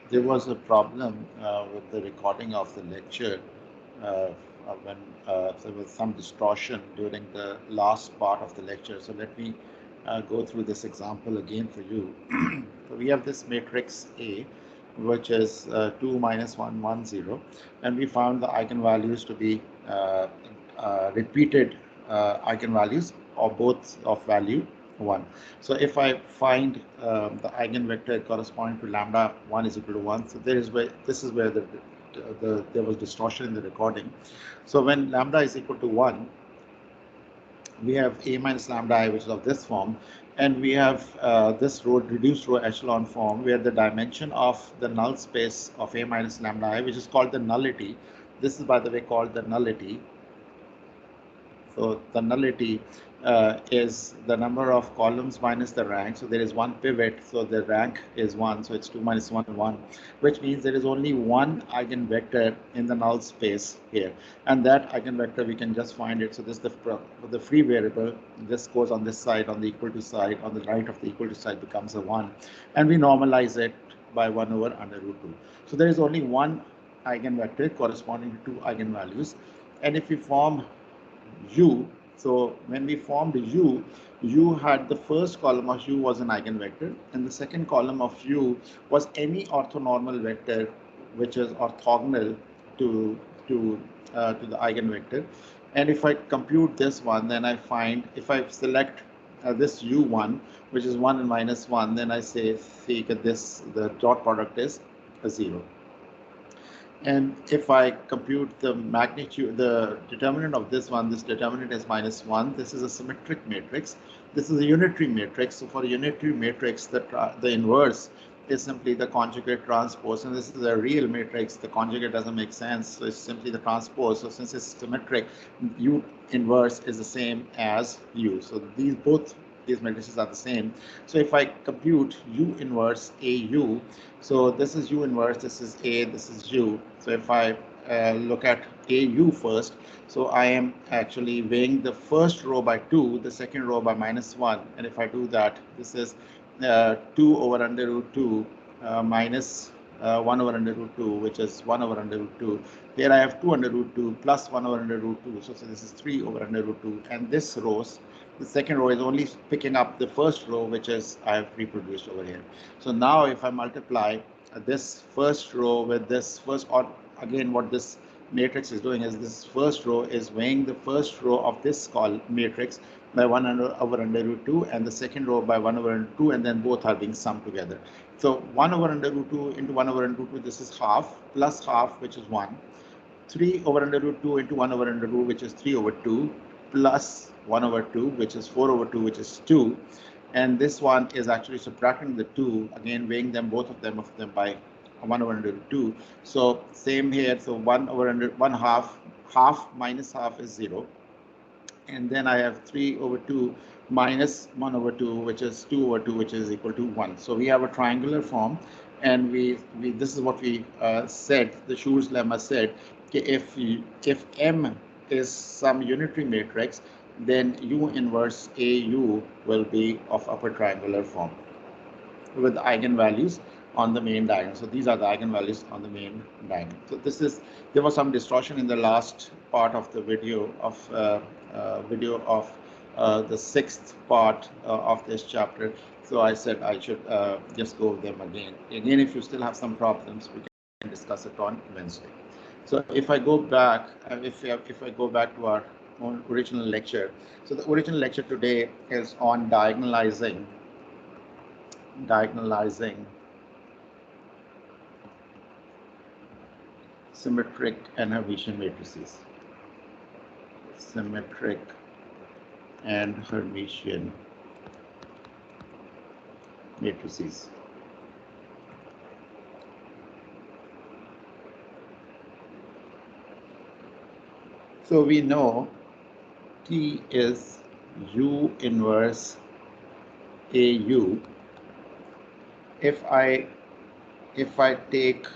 there was a problem with the recording of the lecture when there was some distortion during the last part of the lecture. So let me go through this example again for you. So we have this matrix A, which is 2 minus 1, 1, 0, and we found the eigenvalues to be repeated eigenvalues of both of value 1. So if I find the eigenvector corresponding to lambda 1 is equal to 1, so this is where there was distortion in the recording. So when lambda is equal to 1, we have A minus lambda I, which is of this form, and we have this reduced row echelon form where the dimension of the null space of A minus lambda I, which is called the nullity. This is, by the way, called the nullity. So the nullity is the number of columns minus the rank. So there is one pivot, so the rank is 1, so it's 2 minus 1, 1, which means there is only one eigenvector in the null space here. And that eigenvector, we can just find it. So this is the free variable. This goes on this side, on the equal to side, on the right of the equal to side becomes a 1. And we normalize it by 1 over under root 2. So there is only one eigenvector corresponding to two eigenvalues. And if we form U, so when we formed U, U had the first column of U was an eigenvector, and the second column of U was any orthonormal vector which is orthogonal to the eigenvector. And if I compute this one, then I find, if I select this U1, which is 1 and minus 1, then I say that the dot product is a 0. And if I compute the magnitude, the determinant of this one, this determinant is minus 1. This is a symmetric matrix. This is a unitary matrix. So for a unitary matrix, the inverse is simply the conjugate transpose. And this is a real matrix. The conjugate doesn't make sense. So it's simply the transpose. So since it's symmetric, U inverse is the same as U. So both these matrices are the same. So if I compute U inverse AU, so this is U inverse, this is A, this is U. So if I look at AU first, so I am actually weighing the first row by 2, the second row by minus 1. And if I do that, this is 2 over under root 2 minus 1 over under root 2, which is 1 over under root 2. Here I have 2 under root 2 plus 1 over under root 2. So this is 3 over under root 2. And this rows, the second row is only picking up the first row, which is I have reproduced over here. So now if I multiply this first row with this first, or again what this matrix is doing is this first row is weighing the first row of this matrix by 1 over under root 2 and the second row by 1 over under 2, and then both are being summed together. So 1 over under root 2 into 1 over under root 2, this is half, plus half, which is 1. 3 over under root 2 into 1 over under root, which is 3 over 2, plus 1 over 2, which is 4 over 2, which is 2. And this one is actually subtracting the 2, again weighing them, both of them by 1 over under root 2. So same here, so 1 over under 1 half, half minus half is 0. And then I have 3 over 2 minus 1 over 2, which is 2 over 2, which is equal to 1. So we have a triangular form, and this is what we said, the Schur's lemma said, if M is some unitary matrix, then U inverse AU will be of upper triangular form with eigenvalues on the main diagonal. So these are the eigenvalues on the main diagonal. So there was some distortion in the last part of the video of the sixth part of this chapter. So I said I should just go over them again. Again, if you still have some problems, we can discuss it on Wednesday. So if I go back, if I go back to our original lecture, so the original lecture today is on diagonalizing symmetric and Hermitian matrices. Symmetric and Hermitian matrices. So we know T is U inverse AU. If I take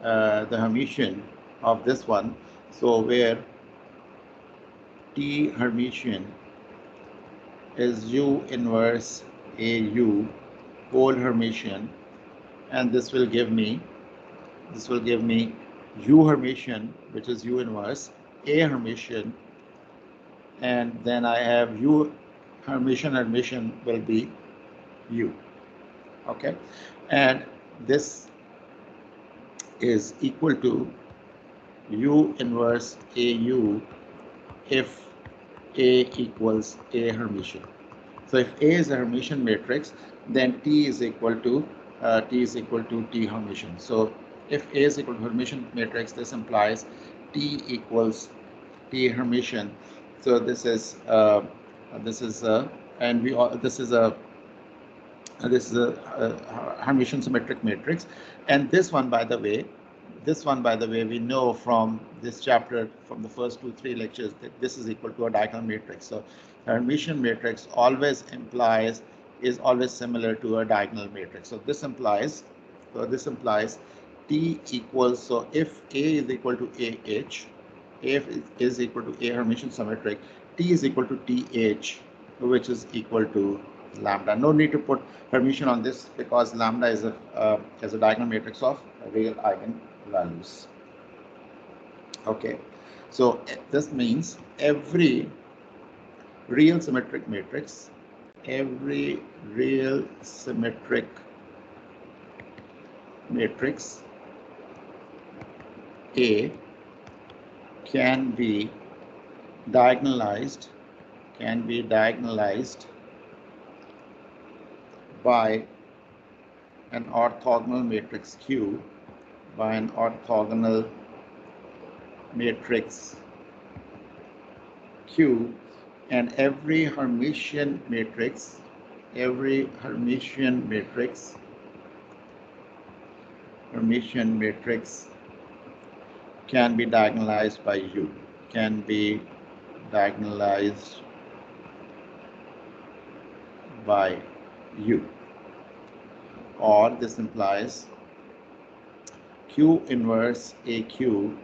the Hermitian of this one, so where T Hermitian is U inverse AU whole Hermitian, and this will give me U Hermitian, which is U inverse A Hermitian, and then I have U Hermitian will be U. Okay, and this is equal to U inverse AU if A equals A Hermitian. So if A is a Hermitian matrix, then T is equal to T Hermitian. So if A is equal to Hermitian matrix, this implies T equals T Hermitian. So this is and we this is a Hermitian symmetric matrix, and this one, by the way, we know from this chapter, from the first 2-3 lectures, that this is equal to a diagonal matrix. So Hermitian matrix is always similar to a diagonal matrix. So this implies T equals, so if A is equal to AH, if is equal to A Hermitian symmetric, T is equal to TH, which is equal to lambda. No need to put Hermitian on this because lambda is a diagonal matrix of real eigenvalues. Okay, so this means every real symmetric matrix A can be diagonalized by an orthogonal matrix Q, and every Hermitian matrix can be diagonalized by U, or this implies Q inverse AQ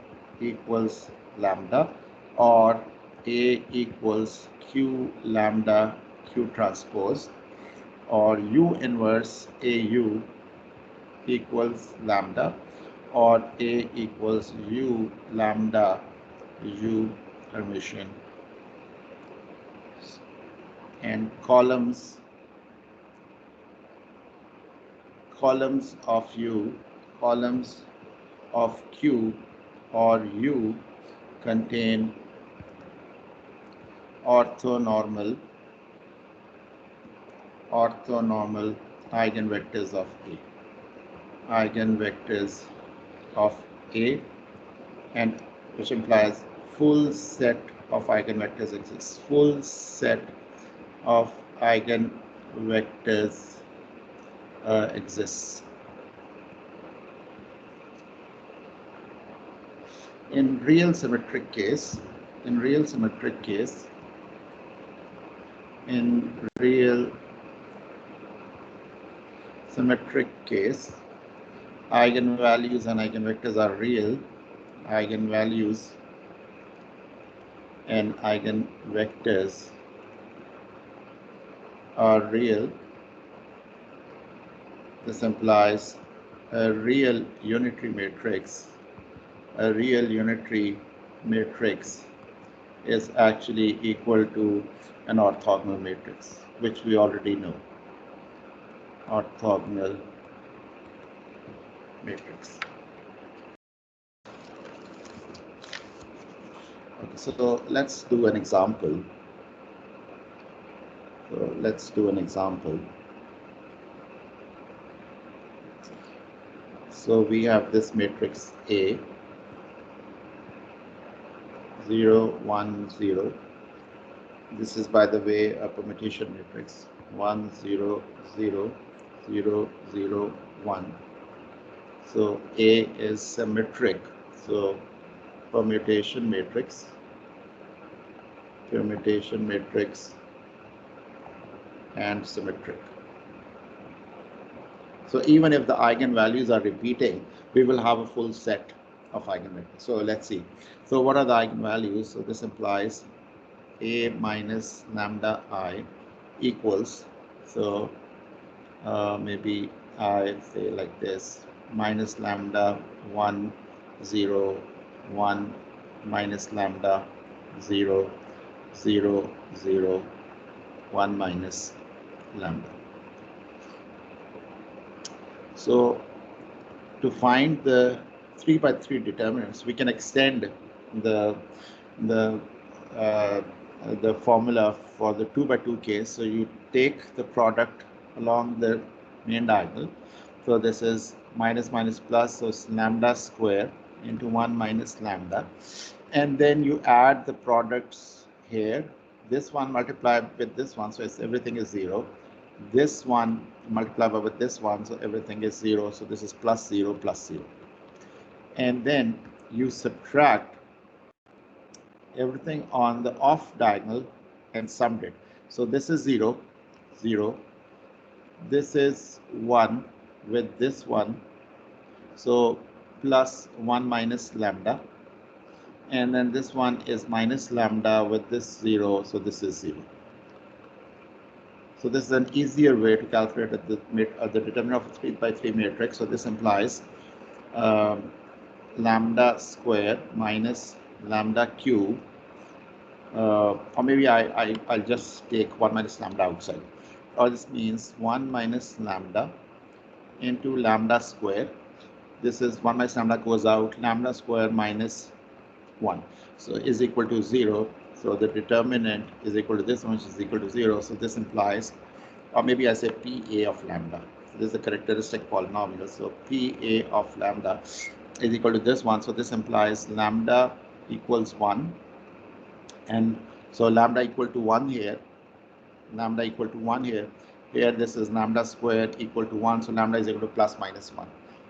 equals lambda, or A equals Q lambda Q transpose, or U inverse AU equals lambda, or A equals U lambda U Hermitian, and columns of Q or U contain orthonormal eigenvectors of A, and which implies full set of eigenvectors exists. Full set of eigenvectors exists. In real symmetric case, eigenvalues and eigenvectors are real. Eigenvalues and eigenvectors are real. This implies a real unitary matrix. A real unitary matrix is actually equal to an orthogonal matrix, which we already know. Orthogonal matrix. Okay, so let's do an example. So we have this matrix A, 0, 1, 0. This is, by the way, a permutation matrix. 1, 0, 0, 0, 0, 1. So A is symmetric. So permutation matrix and symmetric. So even if the eigenvalues are repeating, we will have a full set of eigenvectors. So let's see. So what are the eigenvalues? So this implies A minus lambda I equals, so maybe I say like this, minus lambda 1, 0, 1, minus lambda 0, 0, 0, 1 minus lambda. So to find the 3 by 3 determinants, we can extend the the uh, the formula for the 2 by 2 case. So you take the product along the main diagonal. So this is minus minus plus, so it's lambda square into 1 minus lambda, and then you add the products here. This one multiplied with this one, so it's everything is 0. This one multiplied by with this one, so everything is 0. So this is plus 0 plus 0, and then you subtract everything on the off diagonal and summed it. So this is 0, 0. This is 1 with this one, so plus 1 minus lambda. And then this one is minus lambda with this 0, so this is 0. So this is an easier way to calculate the determinant of a 3 by 3 matrix. So this implies lambda square minus lambda cube, or maybe I'll just take 1 minus lambda outside. Or this means 1 minus lambda into lambda square. This is 1 minus lambda goes out, lambda square minus 1. So is equal to 0. So the determinant is equal to this one, which is equal to 0. So this implies, or maybe I say PA of lambda. So this is a characteristic polynomial. So PA of lambda is equal to this one. So this implies lambda equals 1. And so lambda equal to 1 here. Lambda equal to 1 here. Here this is lambda squared equal to 1. So lambda is equal to plus minus 1.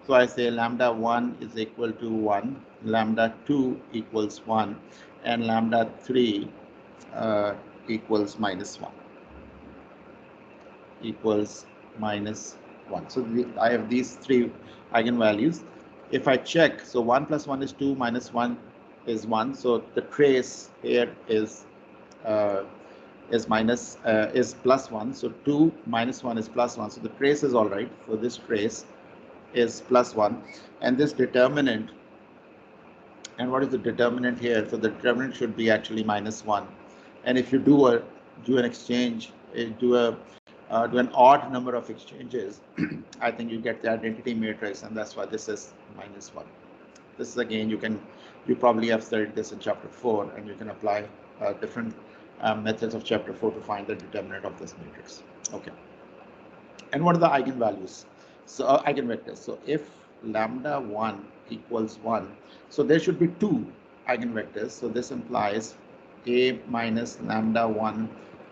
So I say lambda 1 is equal to 1, lambda 2 equals 1, and lambda 3 equals minus 1. Equals minus 1. So I have these 3 eigenvalues. If I check, so 1 plus 1 is 2, minus 1 is 1. So the trace here is plus 1. So 2 minus 1 is plus 1. So the trace is all right. So this trace is plus 1, and this determinant, and what is the determinant here? So the determinant should be actually minus 1, and if you do an exchange, do an odd number of exchanges, I think you get the identity matrix, and that's why this is minus 1. This is again, you probably have studied this in chapter 4, and you can apply different methods of chapter 4 to find the determinant of this matrix. Okay, and what are the eigenvalues? So eigenvectors. So if lambda 1 equals 1, so there should be 2 eigenvectors. So this implies a minus lambda 1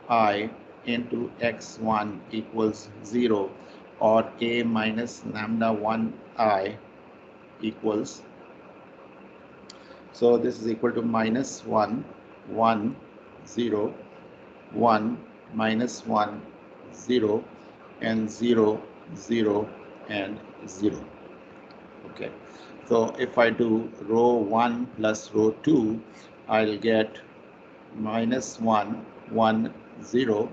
I into x1 equals 0, or a minus lambda 1 I equals, so this is equal to minus 1, 1, 0, 1, minus 1, 0, and 0, 0, and 0. Okay, so if I do row 1 plus row 2, I'll get minus 1, 1, 0.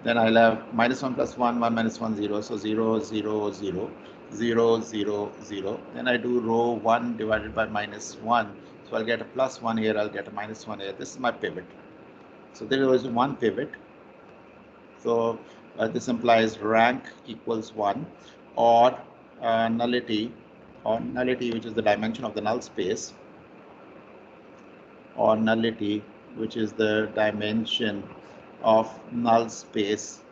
Then I'll have minus 1 plus 1, 1 minus 1, 0. So 0, 0, 0, 0, 0, 0. Then I do row 1 divided by minus 1. So I'll get a plus 1 here, I'll get a minus 1 here. This is my pivot. So there is one pivot. So this implies rank equals 1, or nullity, which is the dimension of the null space, or nullity, which is the dimension of null space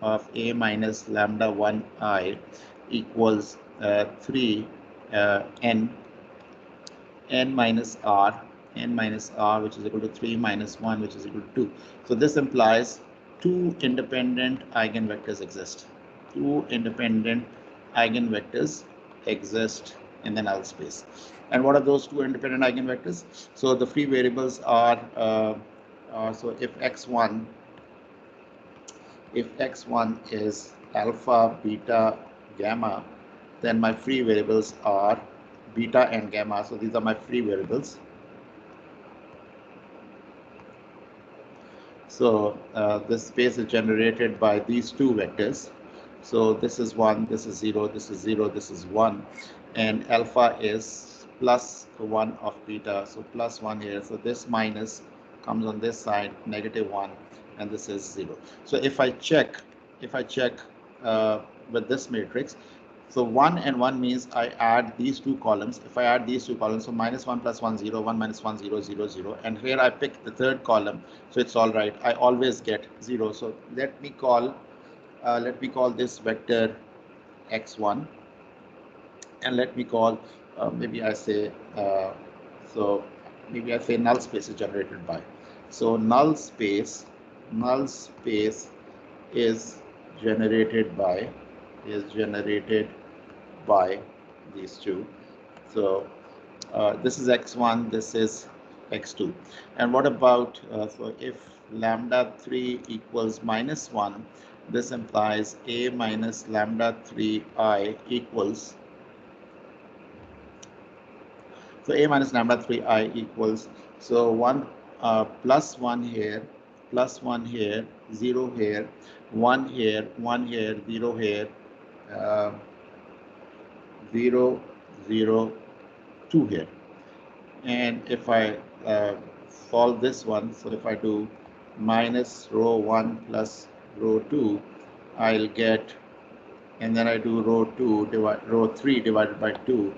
of a minus lambda 1 I equals 3 n minus r, which is equal to 3 minus 1, which is equal to 2. So this implies 2 independent eigenvectors exist. 2 independent eigenvectors exist in the null space. And what are those 2 independent eigenvectors? So the free variables are, so if x1 is alpha, beta, gamma, then my free variables are beta and gamma. So these are my free variables. So this space is generated by these two vectors. So this is 1, this is 0, this is 0, this is 1, and alpha is plus 1 of beta, so plus 1 here. So this minus comes on this side, negative 1, and this is 0. So if I check uh, with this matrix, so 1 and 1 means I add these two columns. If I add these two columns, so minus 1 plus 1, 0, 1 minus 1, 0, 0, 0. And here I pick the third column, so it's all right. I always get 0. So let me call this vector x1, and let me call maybe I say so maybe I say null space is generated by. So null space is generated by these two. So this is x1, this is x2. And what about, so if lambda 3 equals minus 1, this implies a minus lambda 3I equals, so a minus lambda 3I equals, so 1 plus 1 here, 0 here, 1 here, 1 here, 0 here, uh, 0, 0, 2 here. And if I solve this one, so if I do minus row 1 plus row 2, I'll get, and then I do row 3 divided by 2,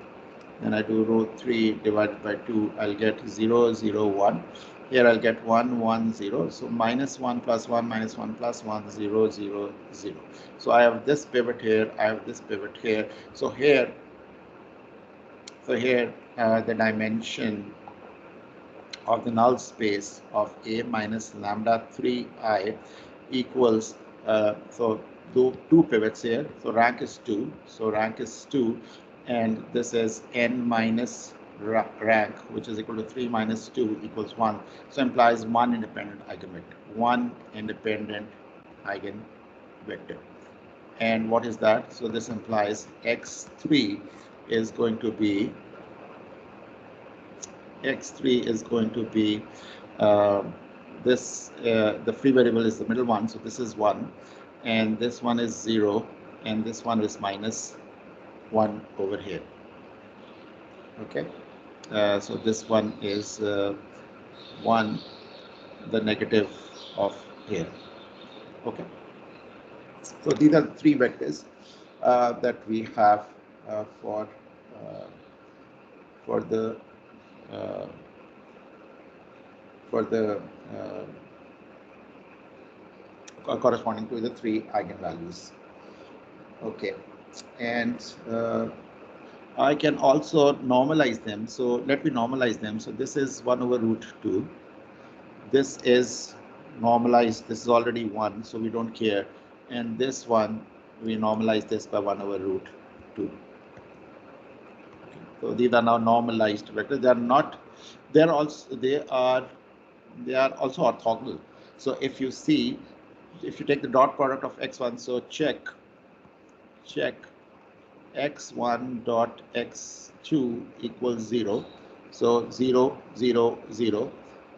then I do row 3 divided by 2, I'll get 0, 0, 1. Here I'll get 1, 1, 0. So minus 1 plus 1 minus 1 plus 1, 0, 0, 0. So I have this pivot here, I have this pivot here. So here the dimension of the null space of A minus lambda 3I equals, so two pivots here, so rank is 2, and this is n minus rank, which is equal to 3 minus 2 equals 1, so implies one independent eigenvector. And what is that? So this implies x3 is going to be this, the free variable is the middle one, so this is 1, and this one is 0, and this one is minus 1 over here. Okay, so this one is 1, the negative of here. Okay, so these are the three vectors that we have for the corresponding to the three eigenvalues. Okay, and I can also normalize them. So let me normalize them. So this is 1 over root 2. This is normalized. This is already 1, so we don't care. And this one, we normalize this by 1 over root 2. So these are now normalized vectors. They are not. They are also orthogonal. So if you see, if you take the dot product of x1, so check x1 dot x2 equals 0. So 0, 0, 0.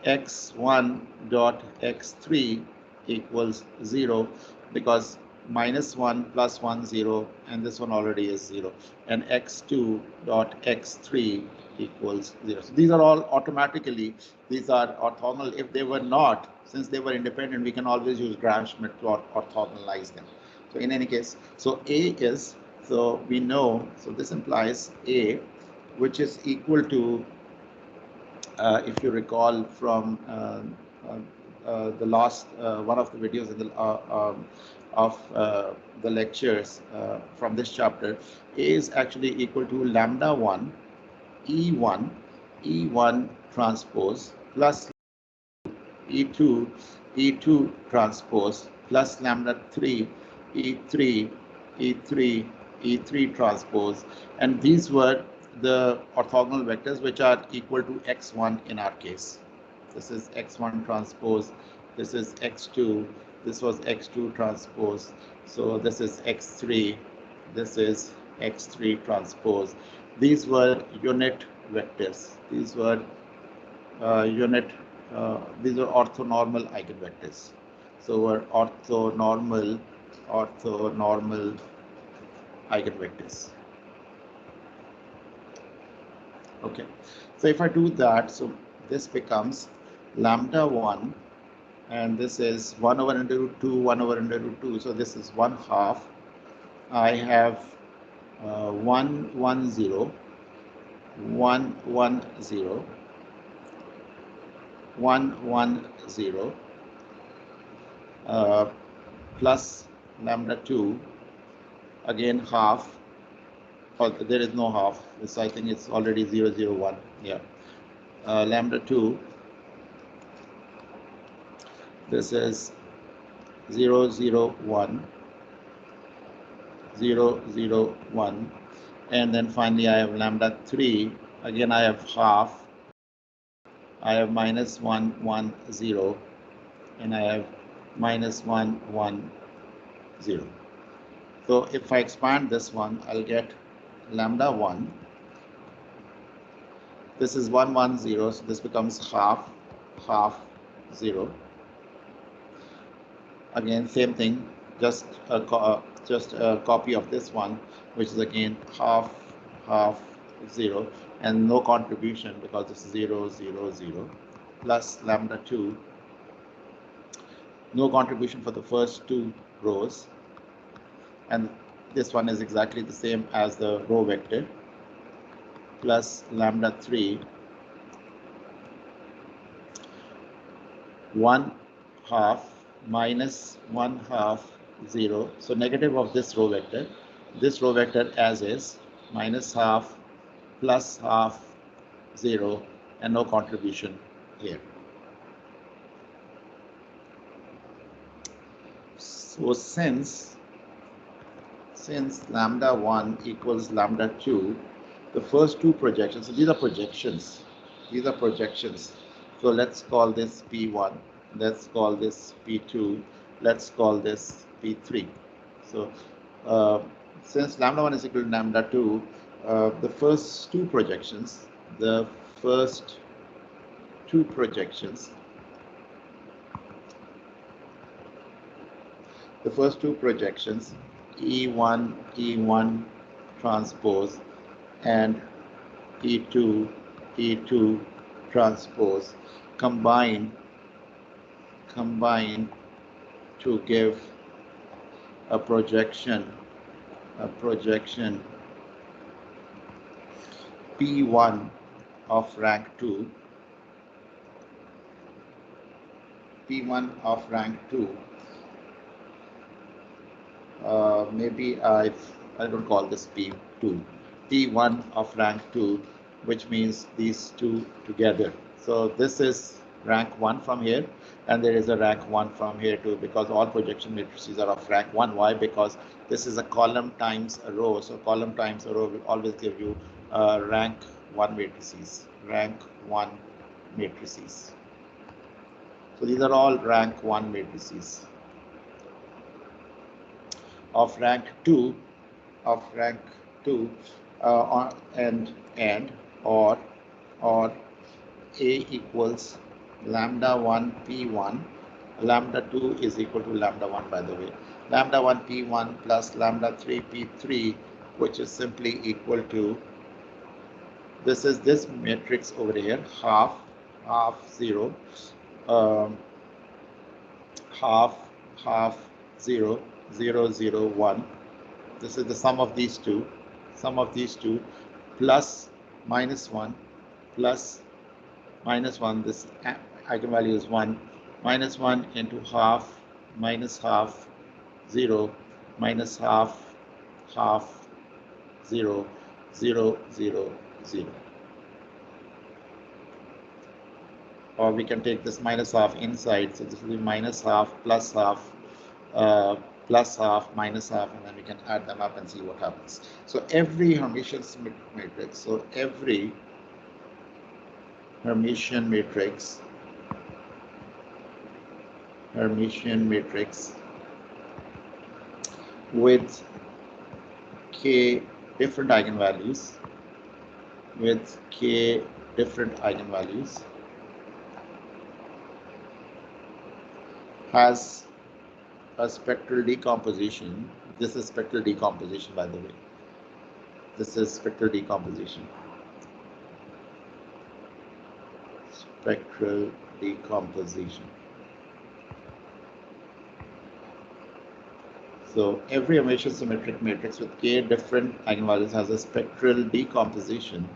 x1 dot x3 equals 0, because minus 1 plus 1, 0, and this one already is 0. And x2 dot x3 equals 0. So these are all automatically, these are orthogonal. If they were not, since they were independent, we can always use Gram-Schmidt to orthogonalize them. So in any case, so A is, so we know, so this implies A, which is equal to, if you recall from the last one of the videos in the, of the lectures from this chapter, A is actually equal to lambda 1 E1 transpose plus E2 transpose plus lambda 3 E3 transpose, and these were the orthogonal vectors which are equal to x1 in our case. This is x1 transpose, this is x2, this was x2 transpose, so this is x3, this is x3 transpose. These were unit vectors. These were unit these are orthonormal eigenvectors. So we're orthonormal eigenvectors. Okay. So if I do that, so this becomes lambda 1, and this is 1 over under root 2, 1 over under root 2. So this is 1/2. I have 1, 1, 0, 1, 1, 0, 1, 1, 0, plus lambda 2, again half, or there is no half, this I think it's already 0, 0, 1, yeah. Lambda 2, this is 0, 0, 1, 0, 0, 1, and then finally I have lambda 3, again I have half, I have minus 1, 1, 0, and I have minus 1, 1, 0. So if I expand this one, I'll get lambda 1. This is 1, 1, 0, so this becomes half, half, 0. Again, same thing, just a copy of this one, which is again half, half, 0, and no contribution because it's 0, 0, 0, plus lambda 2. No contribution for the first two rows, and this one is exactly the same as the row vector, plus lambda 3, 1/2 minus 1/2, 0. So negative of this row vector as is, minus half, plus half, 0, and no contribution here. So since lambda 1 equals lambda 2, the first two projections, so these are projections. So let's call this P1, let's call this P2, let's call this P3. So since lambda 1 is equal to lambda 2, the first two projections, E1, E1 transpose, and E2, E2 transpose combine to give a projection P1 of rank 2, maybe I don't call this P2, P1 of rank 2, which means these two together. So this is rank 1 from here, and there is a rank 1 from here too, because all projection matrices are of rank 1. Why? Because this is a column times a row, so column times a row will always give you rank 1 matrices. So these are all rank 1 matrices. Of rank 2, and or A equals lambda 1 P1, lambda 2 is equal to lambda 1, by the way, lambda 1 P1 plus lambda 3 P3, which is simply equal to, this is this matrix over here, half, 0, half, 0, 0, 0, 1. This is the sum of these two, plus minus 1, plus minus 1, this eigenvalue is 1, minus 1 into half, minus half, 0, minus half, 0, 0, 0, 0. Or we can take this minus half inside, so this will be minus half, plus half, minus half, and then we can add them up and see what happens. So every Hermitian matrix, Hermitian matrix with k different eigenvalues, has a spectral decomposition. This is spectral decomposition, by the way. This is spectral decomposition. Spectral decomposition. So every Hermitian symmetric matrix with k different eigenvalues has a spectral decomposition.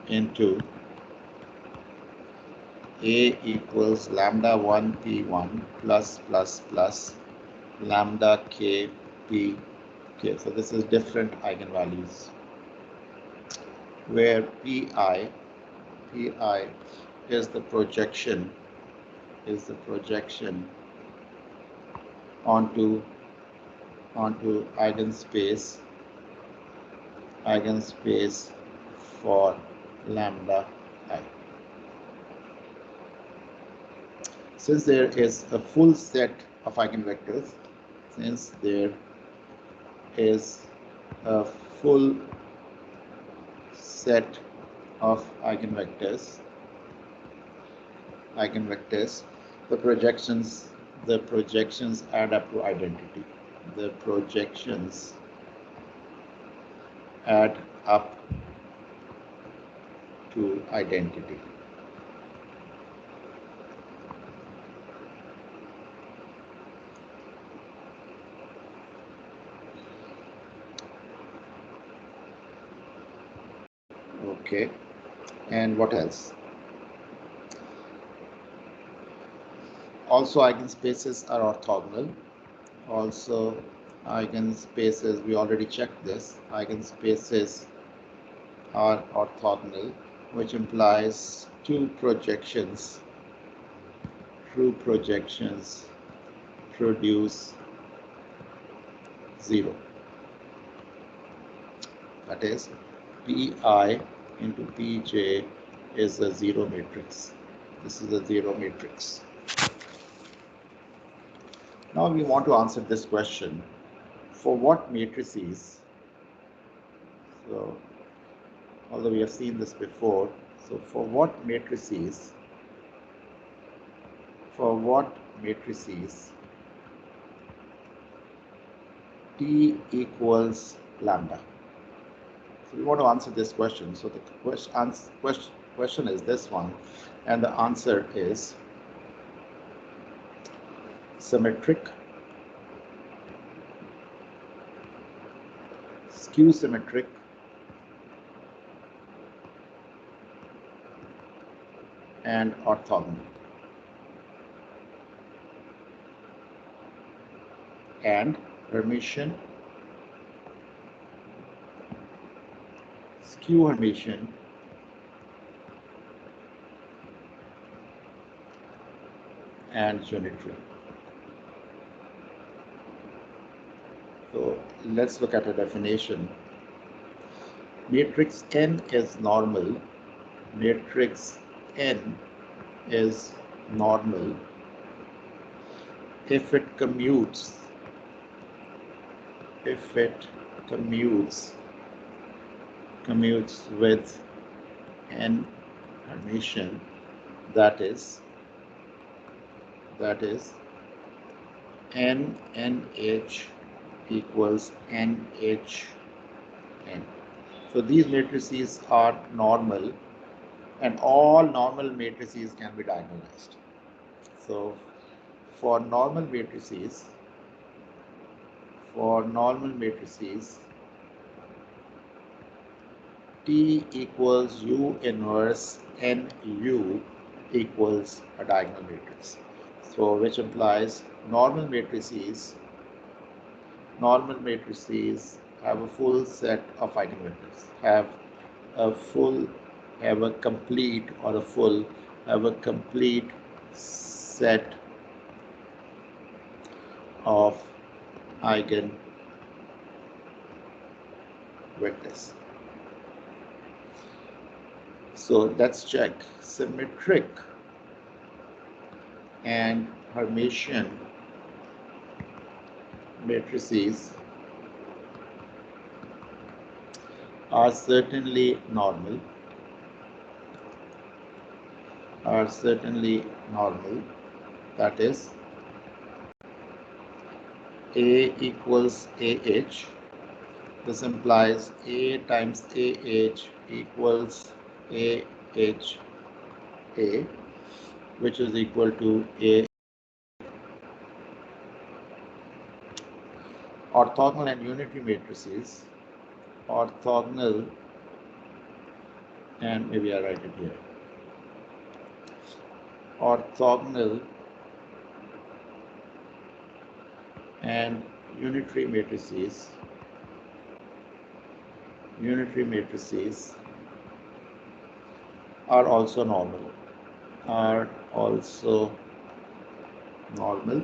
Into A equals lambda 1 P1 plus lambda K P K. So this is different eigenvalues where Pi is the projection onto eigenspace for lambda I. Since there is a full set of eigenvectors, the projections add up to identity. The projections add up to identity. Okay, and what else? Also, eigenspaces are orthogonal. We already checked this. Eigenspaces are orthogonal, which implies true projections produce zero. That is, Pi into Pj is a zero matrix. This is a zero matrix. Now we want to answer this question. For what matrices? So, although we have seen this before, so for what matrices T equals lambda? So we want to answer this question. So the question is this one, and the answer is symmetric, skew symmetric, and orthogonal. And Hermitian, skew Hermitian, and unitary. So let's look at a definition. Matrix N is normal. Matrix N is normal if it commutes with n Hermitian, that is NH equals NHN. So these matrices are normal, and all normal matrices can be diagonalized. So for normal matrices, T equals U inverse NU equals a diagonal matrix. So which implies normal matrices have a full set of eigenvectors, have a complete set of eigenvectors. So let's check. Symmetric and Hermitian matrices are certainly normal. are certainly normal. That is, A equals AH. This implies A times AH equals AHA, which is equal to A. Orthogonal and unitary matrices, orthogonal, and maybe I write it here, orthogonal and unitary matrices are also normal, are also normal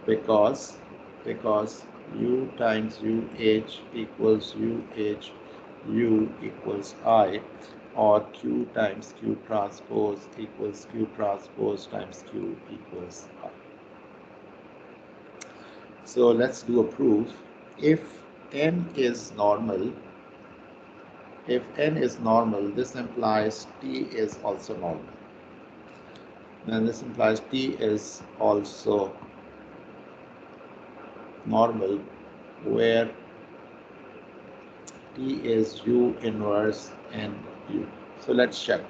because U times UH equals UH, U equals I, or Q times Q transpose equals Q transpose times Q equals I. So let's do a proof. If n is normal, this implies T is also normal. Then this implies T is also normal, where T is U inverse and U. So let's check.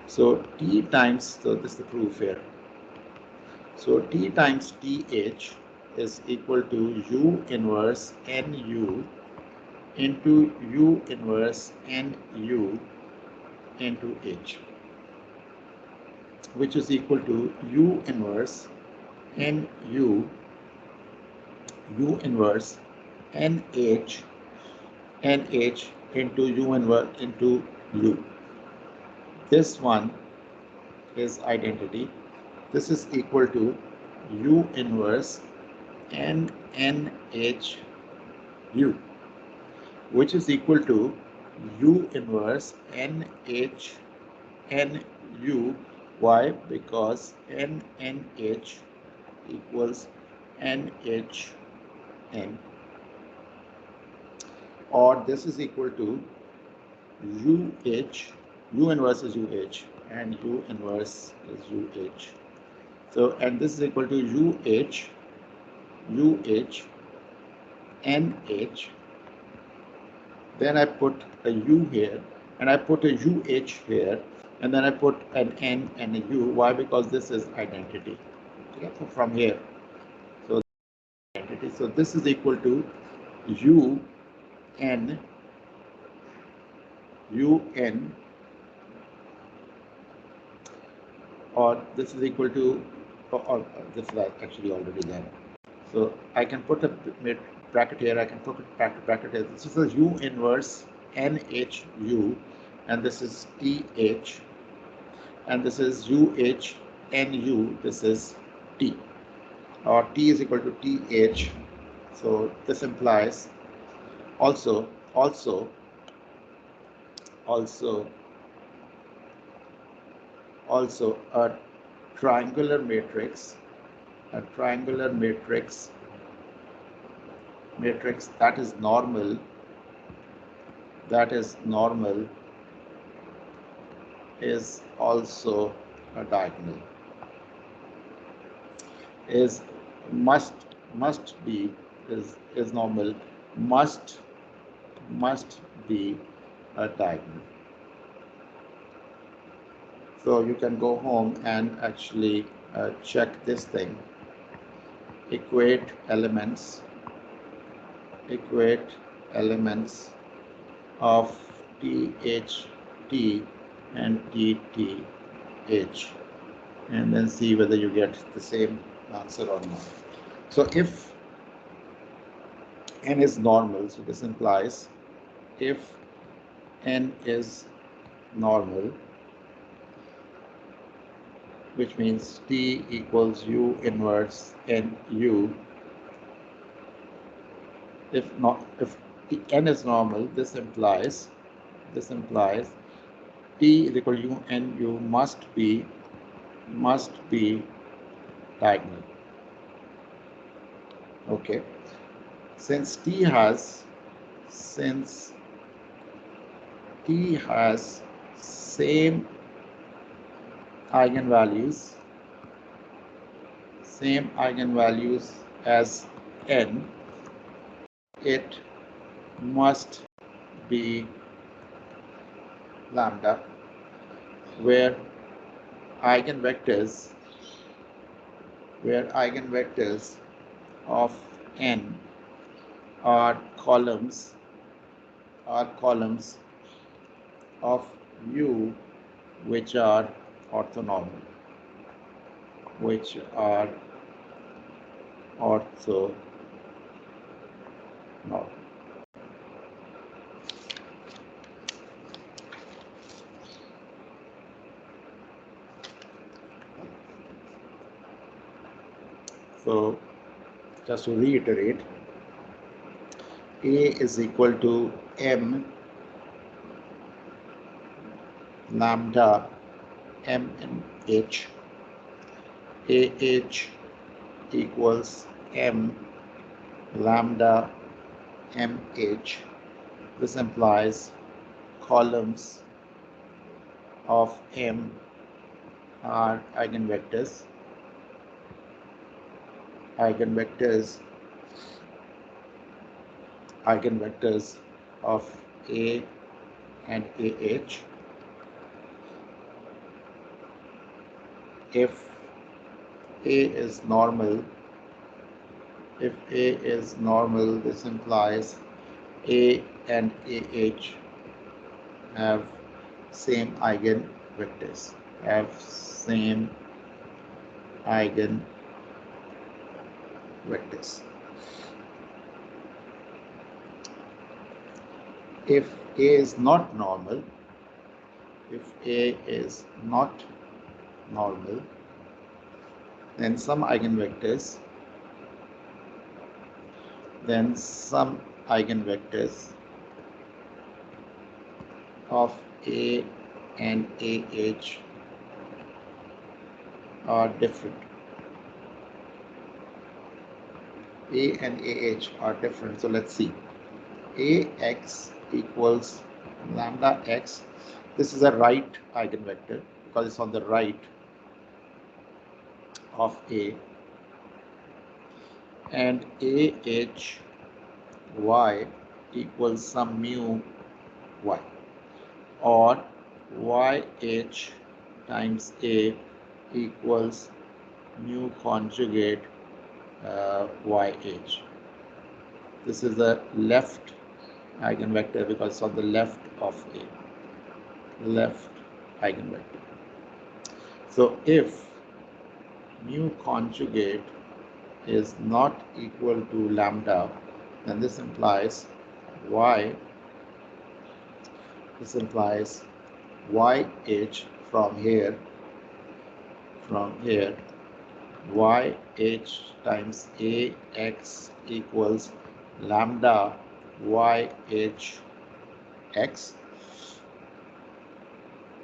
So T times, so this is the proof here. So T times TH is equal to U inverse NU into U inverse NU into H, which is equal to U inverse NU, U inverse NH into U inverse into U. This one is identity. This is equal to U inverse NNH U, which is equal to U inverse NH NU. Why? Because NNH equals NHN, or this is equal to UH, U inverse is UH and U inverse is UH. So, and this is equal to UH NH. Then I put a U here and I put a UH here, and then I put an N and a U. Why? Because this is identity. Okay, so from here, so identity. So this is equal to UN, or this is equal to, or this is actually already there. So I can put a bracket here, I can put a bracket here. This is a U inverse NHU, and this is TH, and this is UHNU, this is T, or T is equal to TH. So this implies also a triangular matrix, that is normal, is also a diagonal, is normal, must be a diagonal. So you can go home and actually check this thing. Equate elements of THT and TTH, and then see whether you get the same answer or not. So if n is normal, so this implies if n is normal, which means T equals U inverse NU. If n is normal, this implies T is equal to U NU must be diagonal. Okay, since T has same eigenvalues, same eigenvalues as n, it must be lambda, where eigenvectors of n are columns of U which are orthonormal, So just to reiterate, A is equal to M lambda M and H. AH equals M lambda MH. This implies columns of M are eigenvectors of A and AH. If A is normal, this implies A and AH have same eigenvectors. If A is not normal, then some eigenvectors of A and AH are different. So let's see. AX equals lambda x. This is a right eigenvector because it's on the right of A. And AHY equals some mu y, or YH times A equals mu conjugate YH. This is the left eigenvector because it's on the left of A. Left eigenvector. So if mu conjugate is not equal to lambda, then this implies YH from here, YH times AX equals lambda YH x,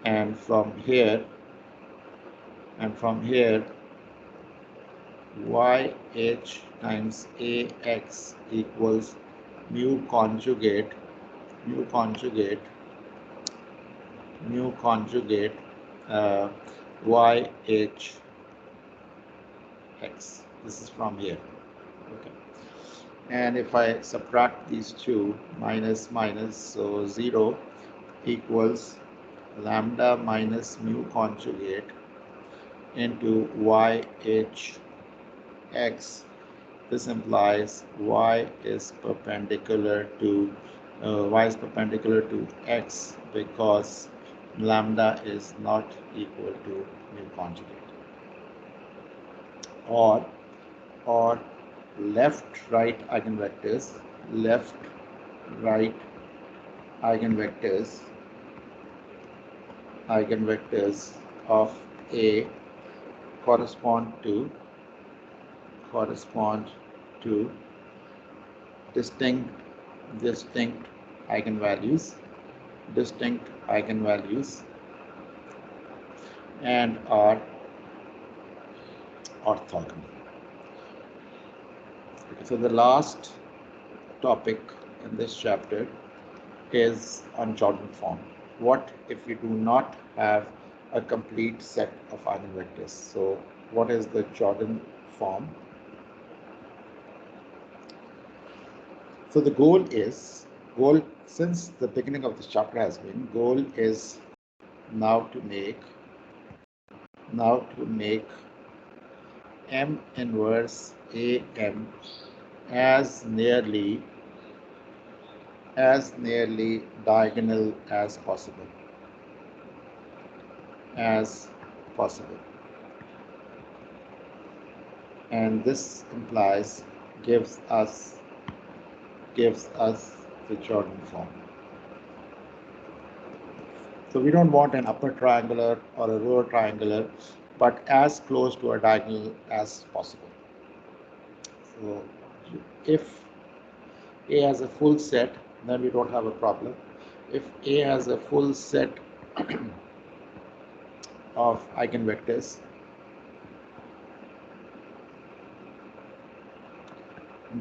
and from here YH times AX equals mu conjugate YH x. This is from here. Okay. And if I subtract these two, minus, so 0 equals lambda minus mu conjugate into YH x. This implies y is perpendicular to x because lambda is not equal to mu conjugate. Or left-right eigenvectors of A correspond to distinct eigenvalues and are orthogonal. Okay, so the last topic in this chapter is on Jordan form. What if we do not have a complete set of eigenvectors. So what is the Jordan form? So the goal since the beginning of this chapter has been, goal is now to make M inverse AM as nearly diagonal as possible. And this implies gives us the Jordan form. So we don't want an upper triangular or a lower triangular, but as close to a diagonal as possible. So if A has a full set, then we don't have a problem. If A has a full set of eigenvectors,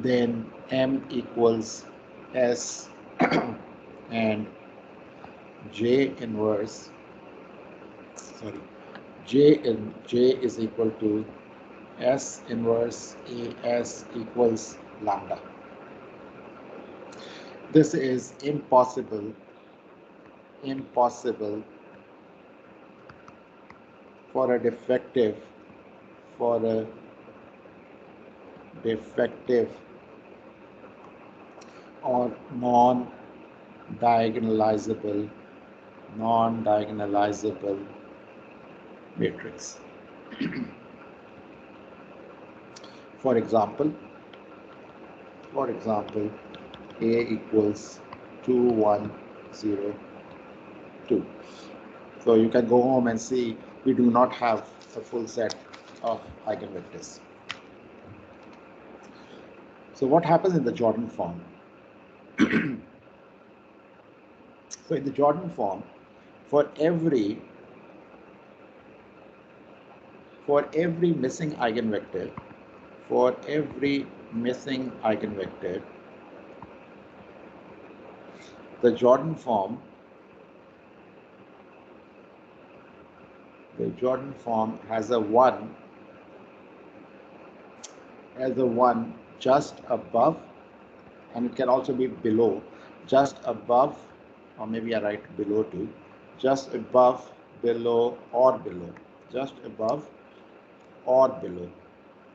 then M equals S and J is equal to S inverse AS equals lambda. This is impossible for a defective or non-diagonalizable matrix. For example, A equals 2, 1, 0, 2. So you can go home and see we do not have a full set of eigenvectors. So what happens in the Jordan form? So in the Jordan form, for every missing eigenvector, the Jordan form has a 1 just above, and it can also be below, just above, or maybe I write below too, just above, below, or below, just above or below.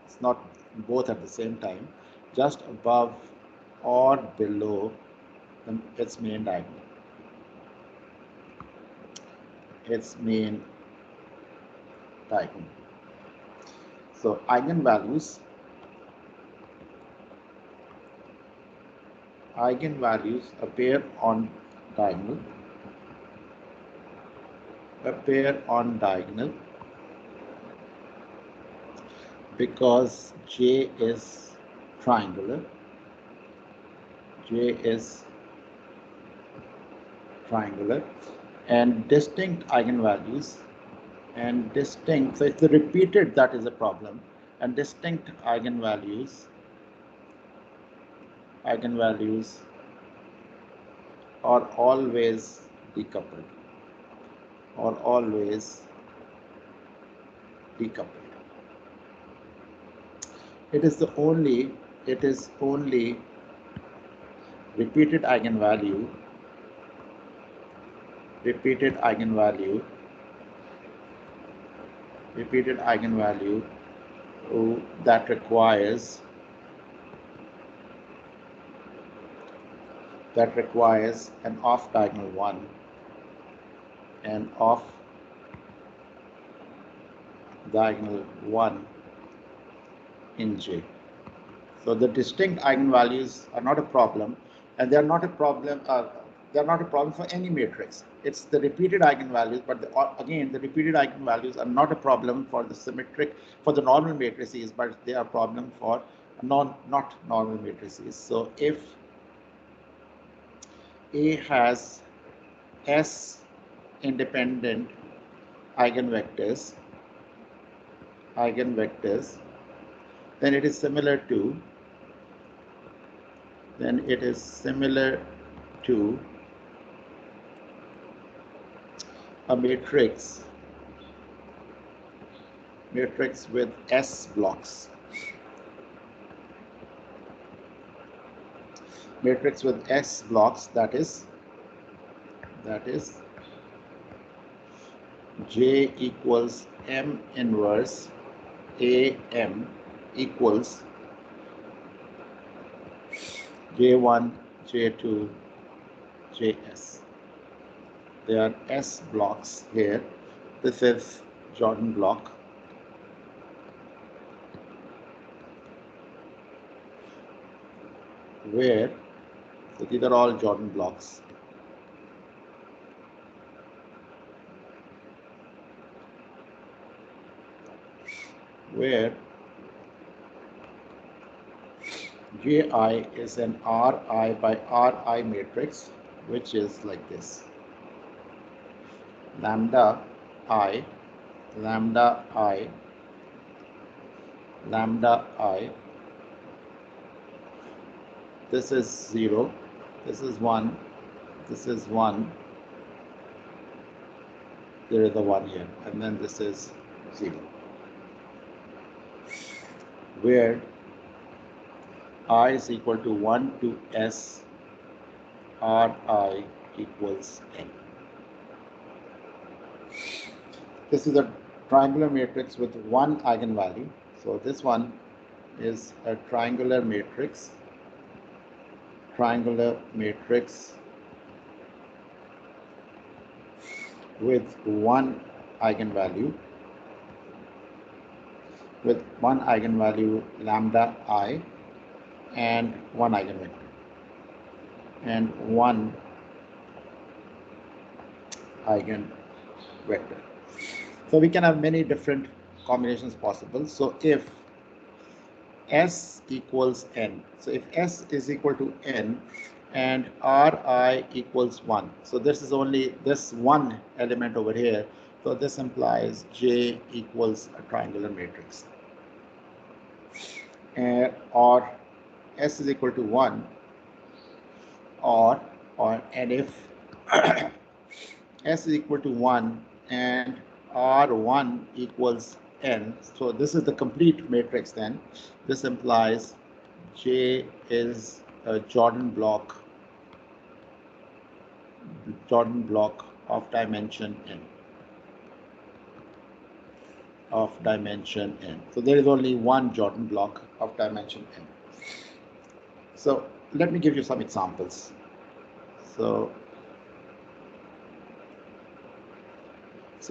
It's not both at the same time, just above or below its main diagonal. So eigenvalues appear on diagonal because J is triangular. And distinct eigenvalues, so it's the repeated that is a problem, and distinct eigenvalues are always decoupled. It is only repeated eigenvalue that requires an off diagonal 1 and off diagonal 1 in J. So the distinct eigenvalues are not a problem, and they are not a problem. For any matrix. It's the repeated eigenvalues, but again, the repeated eigenvalues are not a problem for the normal matrices, but they are a problem for not normal matrices. So if A has S independent eigenvectors, then it is similar to a matrix matrix with S blocks. Matrix with S blocks, that is J equals M inverse AM equals J1, J2, Js. There are S blocks here. This is Jordan block. Where, so these are all Jordan blocks. Where Ji is an Ri by Ri matrix, which is like this. Lambda I, lambda I, lambda I. This is 0, this is 1, this is 1, there is a 1 here, and then this is 0. Where I is equal to 1 to S Ri equals N. This is a triangular matrix with one eigenvalue. So this one is a triangular matrix with one eigenvalue lambda I and one eigenvector and one eigenvector. So we can have many different combinations possible. So if S equals N, so if S is equal to N and Ri equals 1, so this is only this one element over here, so this implies J equals a triangular matrix. Or S is equal to 1, and if S is equal to 1 and R1 equals N, so this is the complete matrix then. This implies J is a Jordan block of dimension N. So there is only one Jordan block of dimension N. So let me give you some examples. So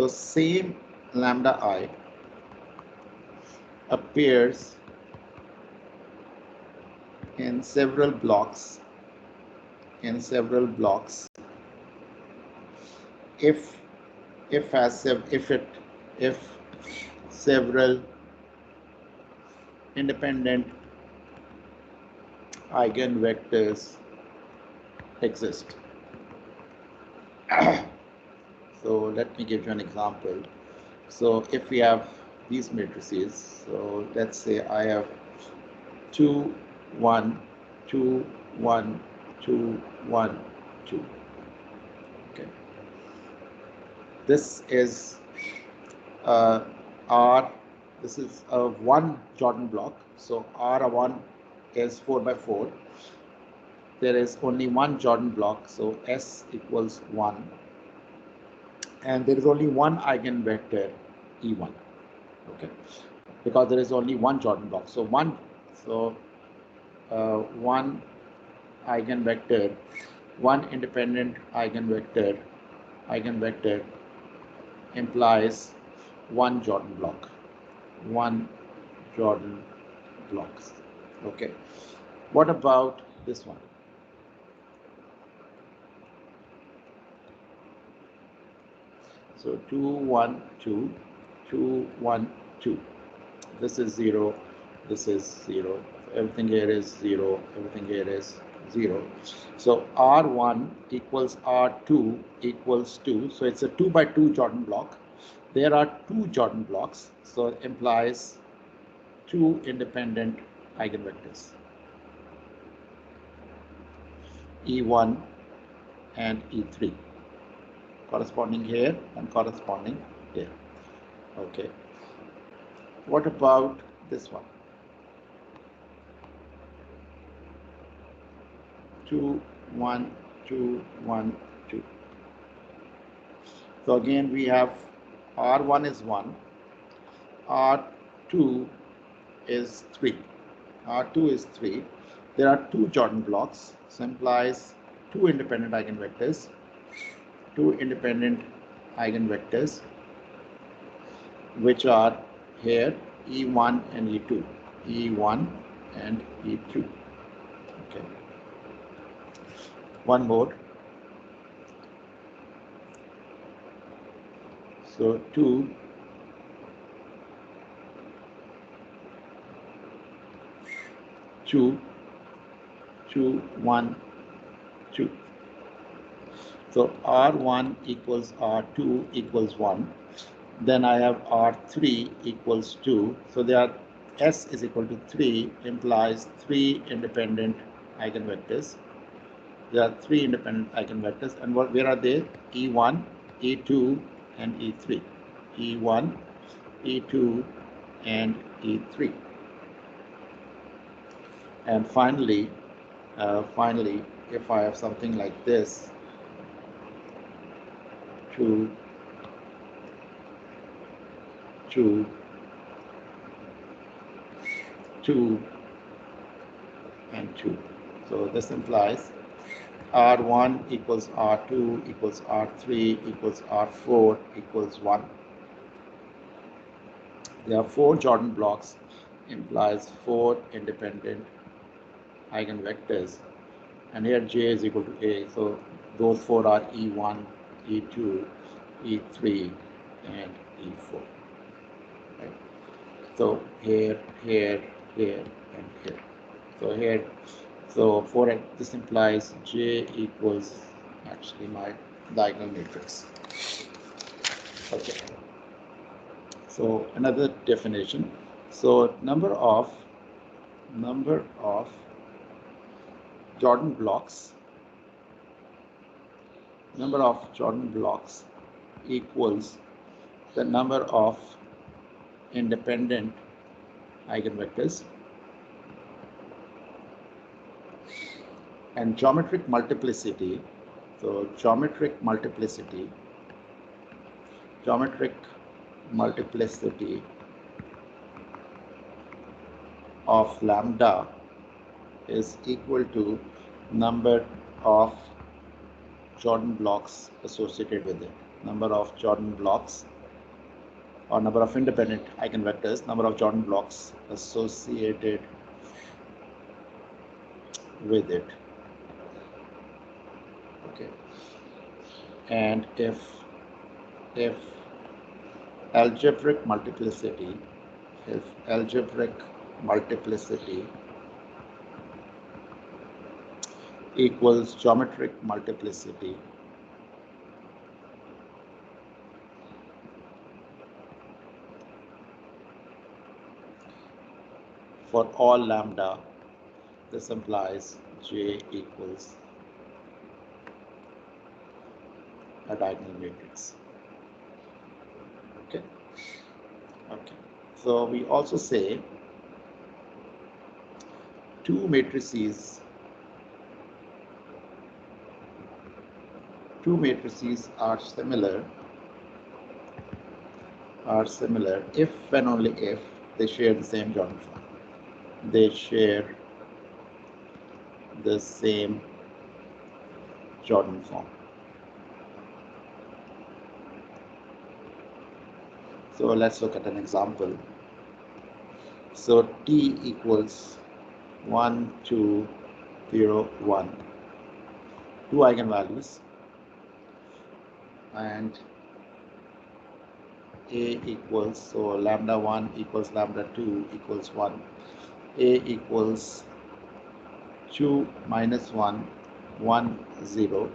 same lambda I appears in several blocks if several independent eigenvectors exist. So let me give you an example. So if we have these matrices, so let's say I have 2, 1, 2, 1, 2, 1, 2. Okay. This is this is a one Jordan block. So R1 is 4 by 4. There is only one Jordan block, so S equals 1. And there is only one eigenvector E1. Okay, because there is only one Jordan block. So one eigenvector, one independent eigenvector implies one Jordan block. Okay. What about this one? So 2, 1, 2, 2, 1, 2. This is 0. This is 0. Everything here is 0. Everything here is 0. So R1 equals R2 equals 2. So it's a 2 by 2 Jordan block. There are two Jordan blocks. So it implies two independent eigenvectors, E1 and E3, corresponding here and corresponding here. Okay. What about this one? 2, 1, 2, 1, 2. So again we have R1 is 1, R2 is 3. R2 is 3. There are two Jordan blocks, so implies two independent eigenvectors, which are here E1 and E2, E1 and E2. Okay. One more. So 2, 2, 2, 1, 2. So R1 equals R2 equals 1. Then I have R3 equals 2. So they are S is equal to 3 implies 3 independent eigenvectors. There are 3 independent eigenvectors, and where are they? E1, E2, and E3. E1, E2, and E3. And finally, if I have something like this, 2, 2, 2, and 2. So this implies R1 equals R2 equals R3 equals R4 equals 1. There are 4 Jordan blocks, implies 4 independent eigenvectors, and here J is equal to A. So those 4 are E1, E2, E3, and E4. Right? So here, and here. So for this implies J equals actually my diagonal matrix. Okay. So another definition. So number of Jordan blocks equals the number of independent eigenvectors, and geometric multiplicity. So geometric multiplicity of lambda is equal to number of Jordan blocks associated with it. Number of Jordan blocks, or number of independent eigenvectors, number of Jordan blocks associated with it. Okay. And if algebraic multiplicity equals geometric multiplicity, for all lambda, this implies J equals a diagonal matrix. Okay. So we also say two matrices are similar if and only if they share the same Jordan form. They share the same Jordan form. So let's look at an example. So T equals 1, 2, 0, 1. Two eigenvalues, and A equals, so lambda 1 equals lambda 2 equals 1. A equals 2 minus 1, 1, 0.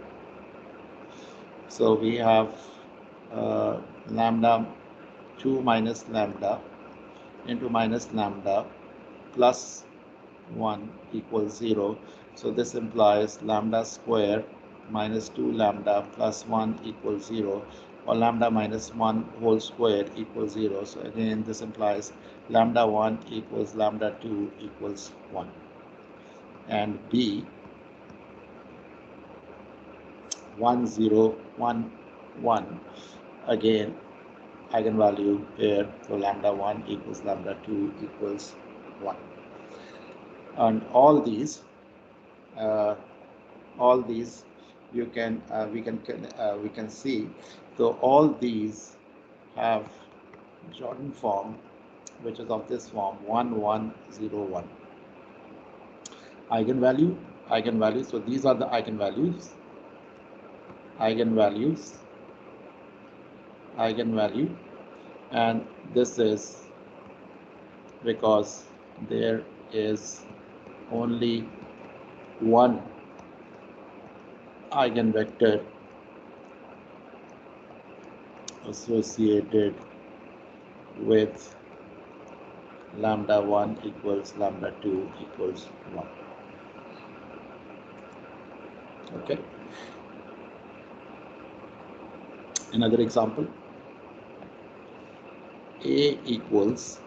So we have lambda 2 minus lambda into minus lambda plus 1 equals 0. So this implies lambda square minus 2 lambda plus 1 equals 0. or lambda minus 1 whole square equals 0. So again, this implies lambda 1 equals lambda 2 equals 1. And B 1 0 1 1, again eigenvalue here, so lambda 1 equals lambda 2 equals 1. And all these you can we can see, so all these have Jordan form, which is of this form 1 1 0 1. Eigenvalue, so these are the eigenvalue, and this is because there is only one eigenvector associated with lambda 1 equals lambda 2 equals 1. Okay. Another example, A equals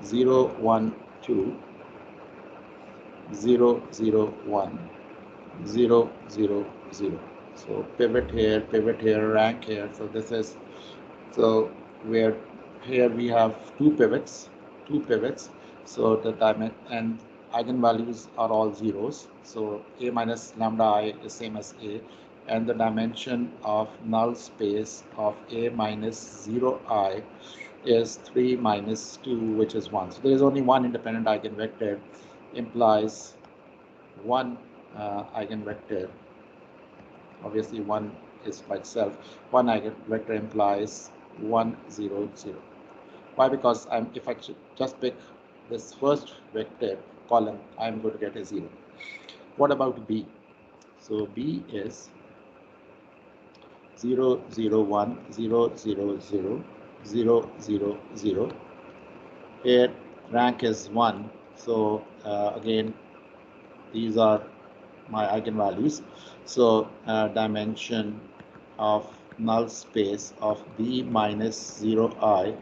0 1 2 0 0 1 0 0 0. So pivot here, rank here. So this is, so where here we have two pivots. So the dimension and eigenvalues are all zeros. So A minus lambda I is same as A, and the dimension of null space of A minus 0I is 3 minus 2, which is 1. So there is only one independent eigenvector, implies one eigenvector. Obviously, one is by itself. One eigenvector implies 1 0 0. Why? Because if I just pick this first vector column, I'm going to get a 0. What about B? So B is 0 0 1 0 0 0 0 0 0. Here rank is 1. So again, these are my eigenvalues. So dimension of null space of B minus 0I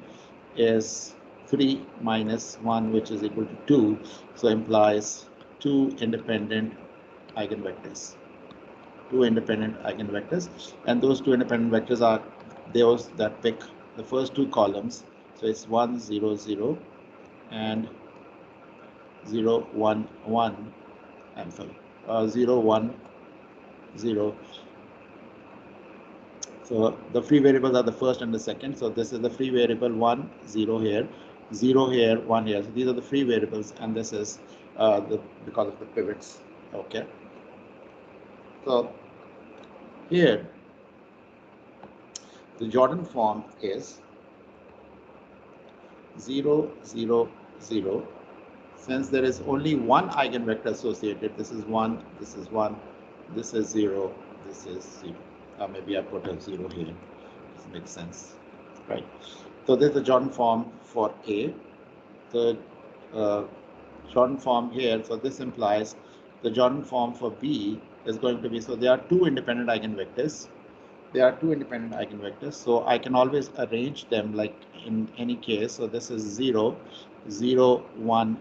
is 3 minus 1, which is equal to 2. So implies two independent eigenvectors. And those two independent vectors are those that pick the first two columns. So it's 1 0 0 and 0 1 1. I'm sorry, 0 1 0. So the free variables are the first and the second. So this is the free variable 1 0 here, 0 here, 1 here. So these are the free variables, and this is because of the pivots. Okay. So here the Jordan form is 0 0 0. Since there is only one eigenvector associated, this is 1, this is 1, this is 0, this is 0. Maybe I put a 0 here. This makes sense, right? So this is the Jordan form for A. The Jordan form here, so this implies the Jordan form for B is going to be, so there are two independent eigenvectors. So I can always arrange them like in any case. So this is 0 0 1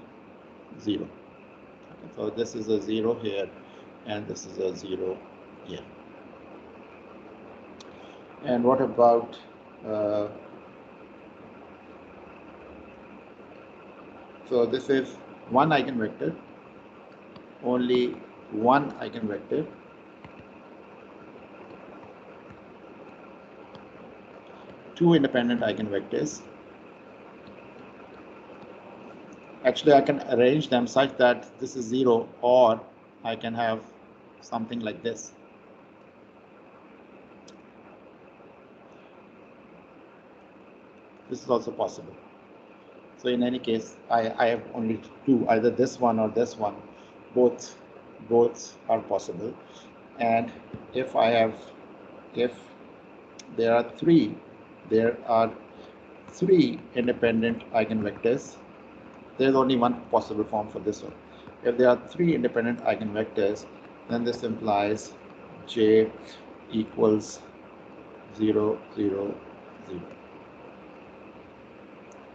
0. So this is a 0 here, and this is a 0 here. And what about so this is one eigenvector, only one eigenvector. Two independent eigenvectors. Actually, I can arrange them such that this is 0, or I can have something like this. This is also possible. So in any case, I have only two, either this one or this one. Both are possible. And if there are three independent eigenvectors, there is only one possible form for this one. If there are three independent eigenvectors, then this implies J equals 0, 0, 0,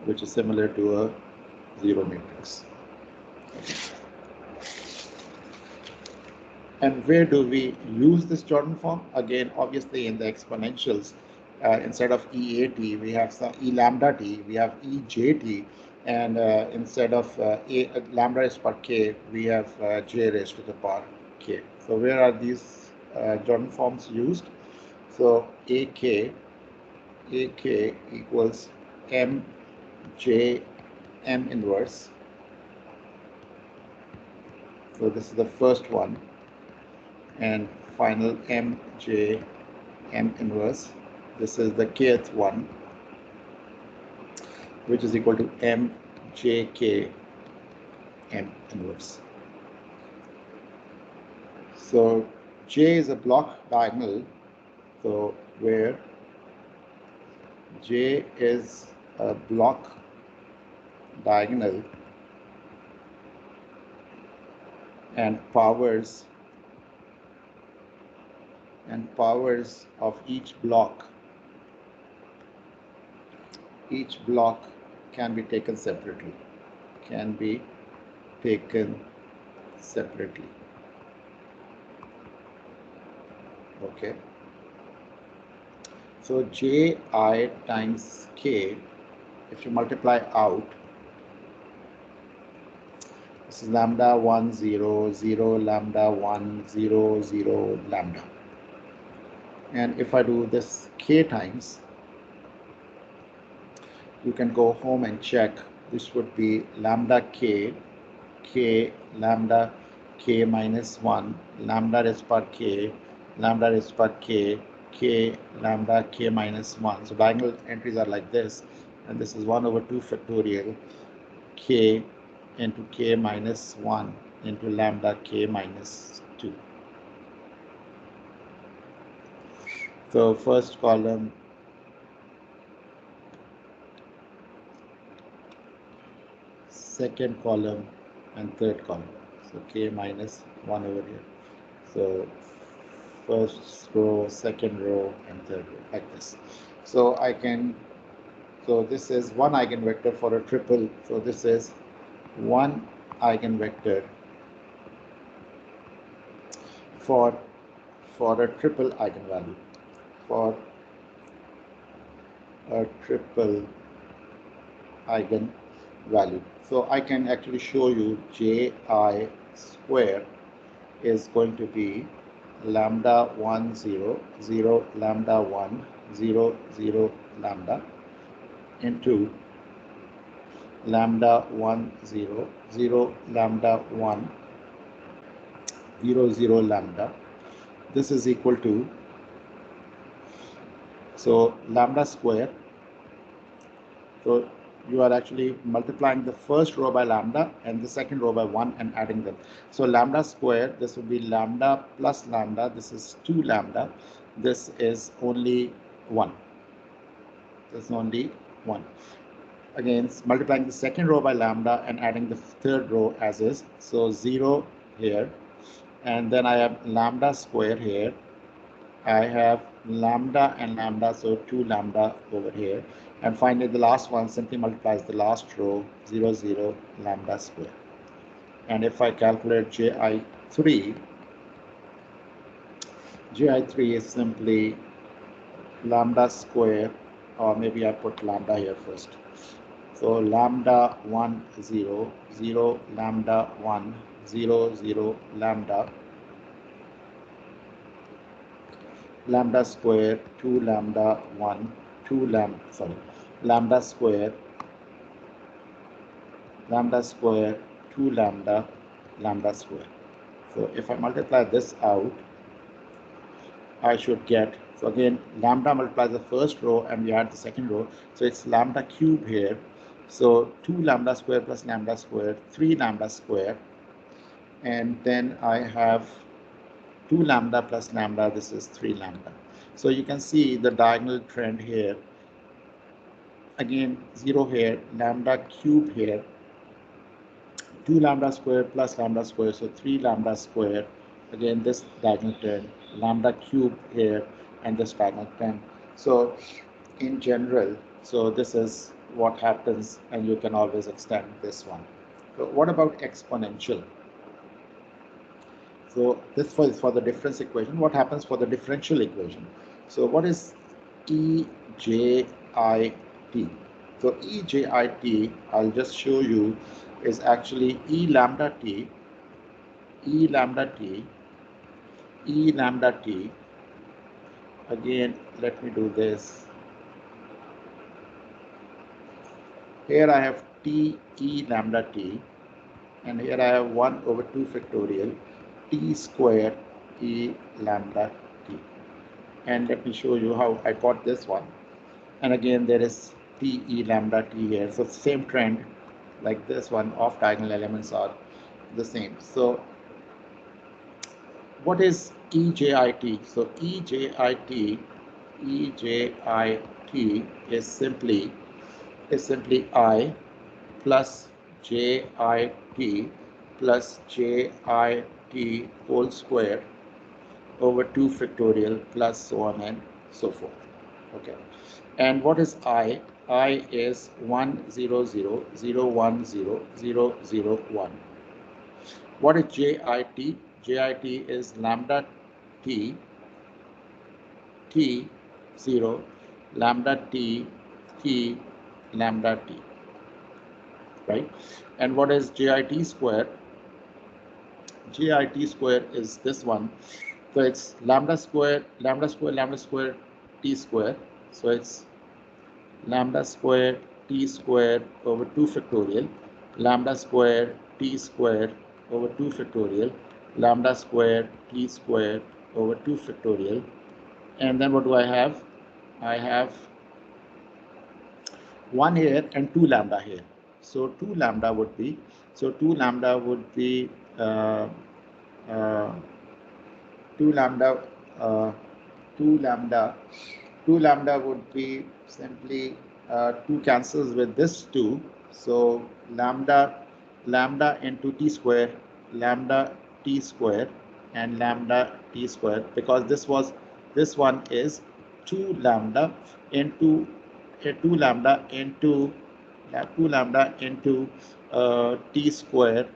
which is similar to a zero matrix. And where do we use this Jordan form? Again, obviously in the exponentials, instead of EAT, we have some E lambda t, we have EJT, and instead of lambda raised to the power k, we have j raised to the power k. So where are these Jordan forms used? So AK equals MJ M inverse. So this is the first one, and final MJ M inverse. This is the kth one, which is equal to MJK M inverse. So J is a block diagonal, so where J is a block diagonal and powers of each block can be taken separately, okay. So Ji times k, if you multiply out, this is lambda 1 0 0 lambda 1 0 0 lambda, and if I do this k times, you can go home and check. This would be lambda k lambda k minus 1 lambda raised to power k lambda raised to power k lambda k minus 1. So diagonal entries are like this, and this is 1 over 2 factorial k into k minus 1 into lambda k minus 2. So first column, second column, and third column. So k minus 1 over here. So first row, second row, and third row, like this. So this is one eigenvector for a triple. So this is one eigenvector for a triple eigenvalue, for a triple eigenvalue. So I can actually show you Ji square is going to be lambda 1 0 0 lambda 1 0 0 lambda into lambda 1 0 0 lambda 1 0 0 lambda. This is equal to, so lambda square, so you are actually multiplying the first row by lambda and the second row by 1 and adding them. So lambda square, this would be lambda plus lambda, this is 2 lambda, this is only 1. This is only 1. Again, multiplying the second row by lambda and adding the third row as is. So 0 here, and then I have lambda square here. I have lambda and lambda, so 2 lambda over here. And finally, the last one simply multiplies the last row, 0, 0, lambda square. And if I calculate Ji3 is simply lambda square, or maybe I put lambda here first. So lambda 1, 0, 0, lambda 1, 0, 0, lambda, lambda square 2 lambda 1 2 lambda, sorry, lambda square 2 lambda lambda square. So if I multiply this out, I should get, so again lambda multiplies the first row and we add the second row, so it's lambda cube here. So 2 lambda square plus lambda square, 3 lambda square, and then I have 2 lambda plus lambda, this is 3 lambda. So you can see the diagonal trend here. Again, 0 here, lambda cube here, 2 lambda square plus lambda square, so 3 lambda square. Again, this diagonal trend, lambda cube here, and this diagonal trend. So in general, so this is what happens, and you can always extend this one. So what about exponential? So this for the difference equation. What happens for the differential equation? So what is EJIT? So EJIT, I'll just show you, is actually E lambda t, E lambda t, E lambda t. Again, let me do this. Here I have t E lambda t, and here I have 1 over 2 factorial t square E lambda t. And let me show you how I got this one. And again, there is t E lambda t here. So same trend like this one, off diagonal elements are the same. So what is EJIT? So EJIT is simply I plus JIT plus JIT whole square over 2 factorial plus so on and so forth. Okay. And what is I? I is 1 0 0 0 1 0 0 0 1. What is JIT? JIT is lambda t t 0 lambda t t lambda t, right? And what is JIT square? JIT square is this one. So it's lambda square, lambda square, lambda square, t square. So it's lambda square t square over 2 factorial, lambda square t square over 2 factorial, lambda square t square over 2 factorial. And then what do I have? I have 1 here and 2 lambda here. So 2 lambda would be, so 2 lambda would be uh, uh, 2 lambda, uh, 2 lambda, 2 lambda would be simply 2 cancels with this 2. So lambda into t square, lambda t square, and lambda t square, because this one is 2 lambda into 2 lambda into 2 lambda into t square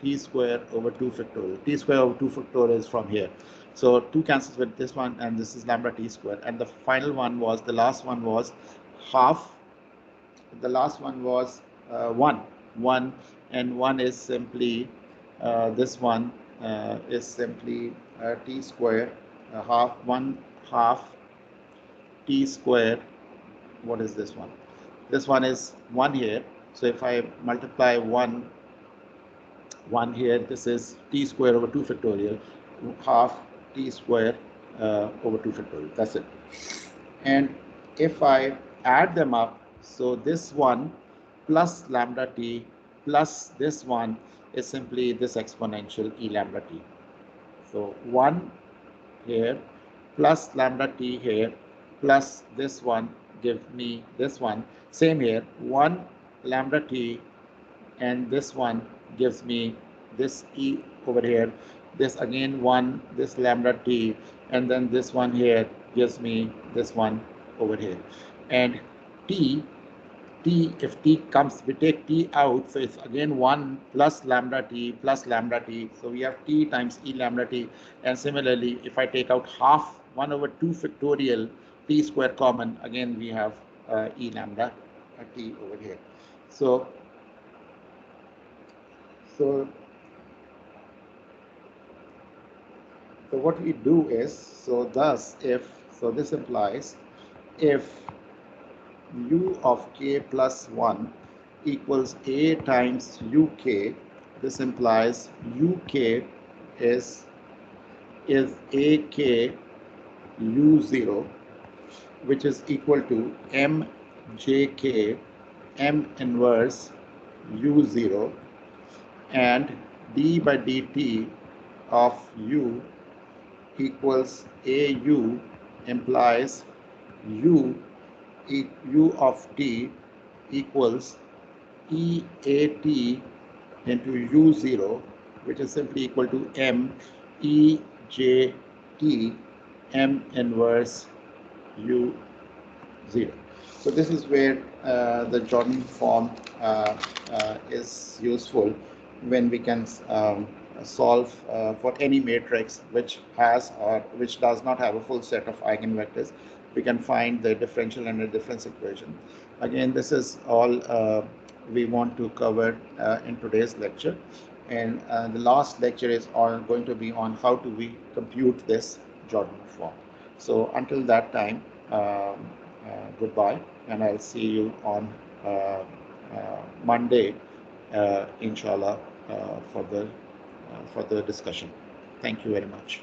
over 2 factorial. T square over 2 factorial is from here. So 2 cancels with this one, and this is lambda t square. And the final one was, the last one was half. The last one was 1, and 1 is simply this one is simply t square half 1 half t square. What is this one? This one is 1 here. So if I multiply 1 here, this is t square over 2 factorial, half t square over 2 factorial. That's it. And if I add them up, so this one plus lambda t plus this one is simply this exponential e lambda t. So 1 here plus lambda t here plus this one give me this one. Same here, 1 lambda t, and this one gives me this e over here. This again 1, this lambda t, and then this one here gives me this one over here. And t, if t comes, we take t out, so it's again 1 plus lambda t plus lambda t. So we have t times e lambda t. And similarly, if I take out half 1 over 2 factorial t square common, again we have e lambda t over here. So what we do is, so thus if, so this implies if u of k plus 1 equals a times uk, this implies uk is ak u0, which is equal to mjk m inverse u0, and d by dt of u equals au implies u of t equals EAT into u0, which is simply equal to m EJT m inverse u0. 0. So this is where the Jordan form is useful when we can solve for any matrix which has or which does not have a full set of eigenvectors. We can find the differential and the difference equation. Again, this is all we want to cover in today's lecture. And the last lecture is going to be on how do we compute this Jordan form. So until that time, goodbye, and I'll see you on Monday, inshallah, for the discussion. Thank you very much.